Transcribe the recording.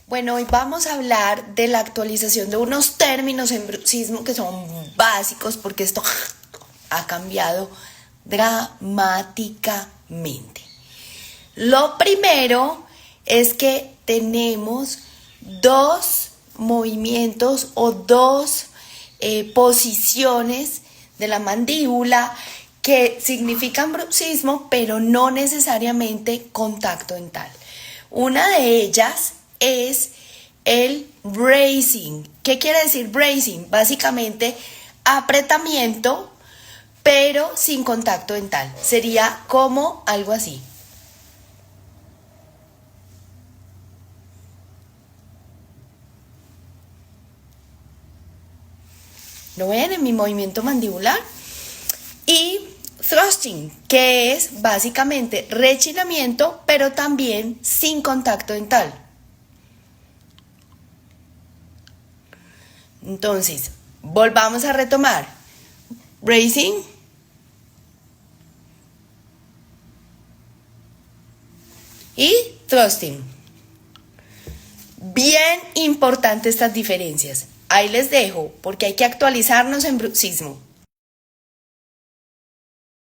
Bueno, hoy vamos a hablar de la actualización de unos términos en bruxismo que son básicos porque esto ha cambiado dramáticamente. Lo primero es que tenemos dos movimientos o dos posiciones de la mandíbula que significan bruxismo, pero no necesariamente contacto dental. Una de ellas es el bracing. ¿Qué quiere decir bracing? Básicamente apretamiento, pero sin contacto dental. Sería como algo así. ¿Lo ven en mi movimiento mandibular? Y thrusting, que es básicamente rechinamiento, pero también sin contacto dental. Entonces, volvamos a retomar. Bracing y thrusting. Bien importante estas diferencias. Ahí les dejo, porque hay que actualizarnos en bruxismo.